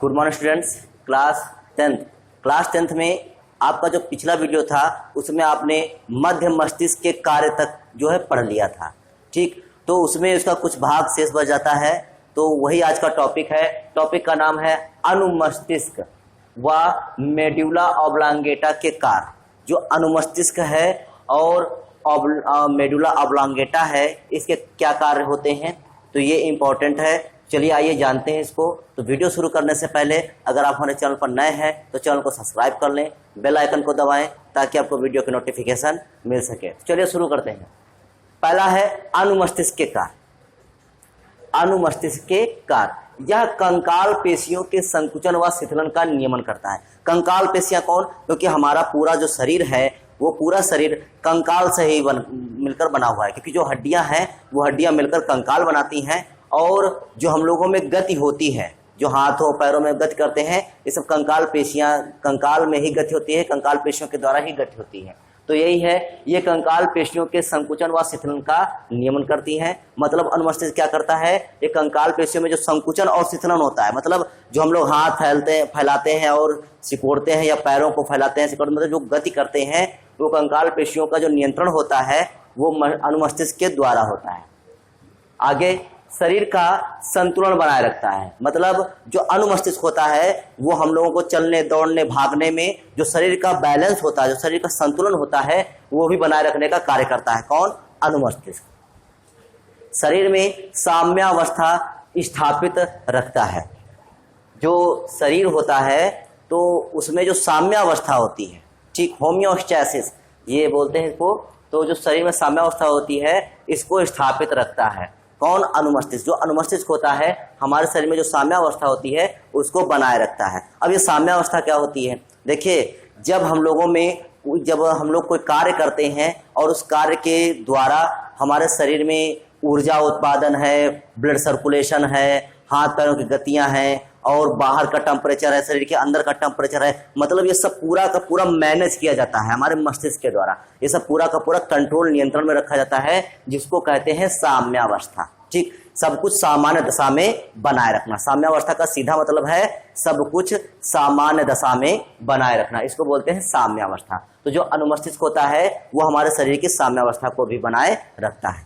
Good morning students. Class tenth में आपका जो पिछला वीडियो था उसमें आपने मध्य मस्तिष्क के कार्य तक जो है पढ़ लिया था। ठीक, तो उसमें उसका कुछ भाग शेष बच जाता है, तो वही आज का टॉपिक है। टॉपिक का नाम है अनुमस्तिष्क व मेडुला ऑब्लांगेटा के कार्य। जो अनुमस्तिष्क है और मेडुला ऑब्लांगेटा है, इसके क्या कार्य होते हैं, तो ये इंपॉर्टेंट है। चलिए आइए जानते हैं इसको। तो वीडियो शुरू करने से पहले अगर आप हमारे चैनल पर नए हैं तो चैनल को सब्सक्राइब कर लें, बेल आइकन को दबाएं ताकि आपको वीडियो की नोटिफिकेशन मिल सके। चलिए शुरू करते हैं। पहला है अनुमस्तिष्क के कार्य। अनुमस्तिष्क के कार्य, यह कंकाल पेशियों के संकुचन व शिथिलन का नियमन करता है। कंकाल पेशियां कौन? क्योंकि हमारा पूरा जो शरीर है वो पूरा शरीर कंकाल से ही मिलकर बना हुआ है, क्योंकि जो हड्डियां हैं वो हड्डियां मिलकर कंकाल बनाती हैं। और जो हम लोगों में गति होती है, जो हाथों पैरों में गति करते हैं, ये सब कंकाल पेशियां, कंकाल में ही गति होती है, कंकाल पेशियों के द्वारा ही गति होती है। तो यही है, ये कंकाल पेशियों के संकुचन व शिथिलन का नियमन करती हैं। मतलब अनुमस्तिष्क क्या करता है, ये कंकाल पेशियों में जो संकुचन और शिथिलन होता है, मतलब जो हम लोग हाथ फैलाते हैं और सिकोड़ते हैं या पैरों को फैलाते हैं सिकोड़ते, मतलब जो गति करते हैं, वो कंकाल पेशियों का जो नियंत्रण होता है वो अनुमस्तिष्क के द्वारा होता है। आगे, शरीर का संतुलन बनाए रखता है। मतलब जो अनुमस्तिष्क होता है वो हम लोगों को चलने, दौड़ने, भागने में जो शरीर का बैलेंस होता है, जो शरीर का संतुलन होता है, वो भी बनाए रखने का कार्य करता है। कौन? अनुमस्तिष्क। शरीर में साम्यावस्था स्थापित रखता है। जो शरीर होता है तो उसमें जो साम्यावस्था होती है, ठीक, होम्योस्टैसिस ये बोलते हैं इसको। तो जो शरीर में साम्यावस्था होती है इसको स्थापित रखता है। कौन? अनुमस्तिष्क। जो अनुमस्तिष्क होता है हमारे शरीर में जो साम्यावस्था होती है उसको बनाए रखता है। अब ये साम्यावस्था क्या होती है? देखिए, जब हम लोग कोई कार्य करते हैं और उस कार्य के द्वारा हमारे शरीर में ऊर्जा उत्पादन है, ब्लड सर्कुलेशन है, हाथ पैरों की गतियां हैं और बाहर का टेम्परेचर है, शरीर के अंदर का टेम्परेचर है, मतलब ये सब पूरा का पूरा मैनेज किया जाता है हमारे मस्तिष्क के द्वारा। ये सब पूरा का पूरा कंट्रोल, नियंत्रण में रखा जाता है, जिसको कहते हैं साम्यावस्था। ठीक, सब कुछ सामान्य दशा में बनाए रखना। साम्यावस्था का सीधा मतलब है सब कुछ सामान्य दशा में बनाए रखना, इसको बोलते हैं साम्यावस्था। तो जो अनुमस्तिष्क होता है वो हमारे शरीर की साम्यावस्था को भी बनाए रखता है।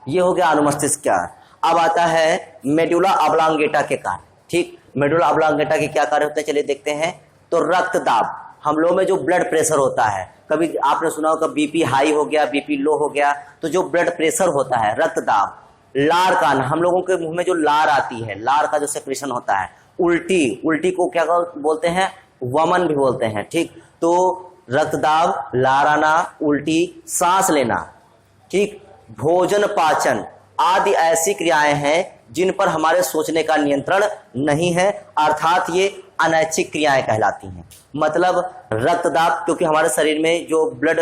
ये हो गया अनुमस्तिष्क का। अब आता है मेडुला ऑब्लांगेटा के कार्य। ठीक, मेडुला ऑब्लांगेटा के क्या कार्य होते हैं, चलिए देखते हैं। तो रक्तदाब, हम लोगों में जो ब्लड प्रेशर होता है, कभी आपने सुना होगा बीपी हाई हो गया, बीपी लो हो गया, तो जो ब्लड प्रेशर होता है, रक्तदाब, लार का, हम लोगों के मुंह में जो लार आती है, लार का जो सेक्रेशन होता है, उल्टी को क्या बोलते हैं? वमन भी बोलते हैं। ठीक, तो रक्तदाब, लार आना, उल्टी, सांस लेना, ठीक, भोजन पाचन आदि ऐसी क्रियाएं हैं जिन पर हमारे सोचने का नियंत्रण नहीं है, अर्थात ये अनैच्छिक क्रियाएं कहलाती हैं। मतलब रक्तदाब, क्योंकि हमारे शरीर में जो ब्लड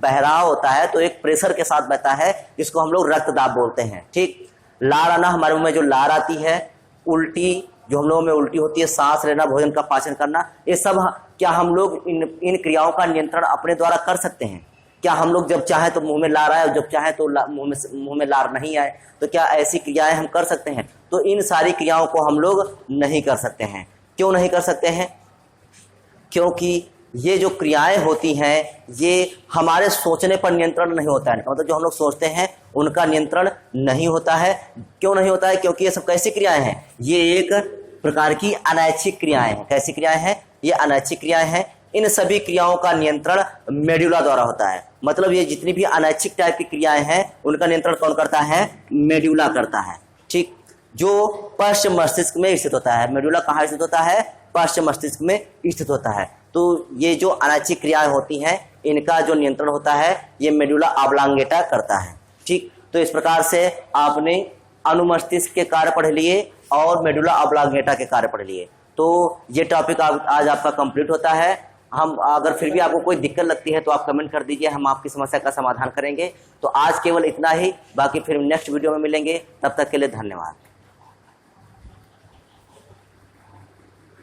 बह रहा होता है तो एक प्रेशर के साथ बहता है, जिसको हम लोग रक्तदाब बोलते हैं। ठीक, लार आना, हमारे मुंह में जो लार आती है, उल्टी, जो हम लोगों में उल्टी होती है, सांस लेना, भोजन का पाचन करना, ये सब क्या हम लोग इन क्रियाओं का नियंत्रण अपने द्वारा कर सकते हैं? क्या हम लोग जब चाहे तो मुंह में लार आए और जब चाहे तो मुंह में लार नहीं आए, तो क्या ऐसी क्रियाएं हम कर सकते हैं? तो इन सारी क्रियाओं को हम लोग नहीं कर सकते हैं। क्यों नहीं कर सकते हैं? क्योंकि ये जो क्रियाएं होती हैं ये हमारे सोचने पर नियंत्रण नहीं होता है। मतलब जो हम लोग सोचते हैं उनका नियंत्रण नहीं होता है। क्यों नहीं होता है? क्योंकि ये सब कैसी क्रियाएं हैं? ये एक प्रकार की अनैच्छिक क्रियाएं हैं। कैसी क्रियाएं हैं? ये अनैच्छिक क्रियाएं हैं। इन सभी क्रियाओं का नियंत्रण मेडुला द्वारा होता है। मतलब ये जितनी भी अनैच्छिक टाइप की क्रियाएं हैं उनका नियंत्रण कौन करता है? मेडुला करता है। ठीक, जो पश्च मस्तिष्क में स्थित होता है। मेडुला कहाँ स्थित होता है? पश्च मस्तिष्क में स्थित होता है। तो ये जो अनैच्छिक क्रियाएं होती हैं इनका जो नियंत्रण होता है ये मेडुला ऑब्लांगेटा करता है। ठीक, तो इस प्रकार से आपने अनुमस्तिष्क के कार्य पढ़ लिए और मेडुला ऑब्लांगेटा के कार्य पढ़ लिए। तो ये टॉपिक आज आपका कंप्लीट होता है। हम अगर फिर भी आपको कोई दिक्कत लगती है तो आप कमेंट कर दीजिए, हम आपकी समस्या का समाधान करेंगे। तो आज केवल इतना ही, बाकी फिर नेक्स्ट वीडियो में मिलेंगे। तब तक के लिए धन्यवाद।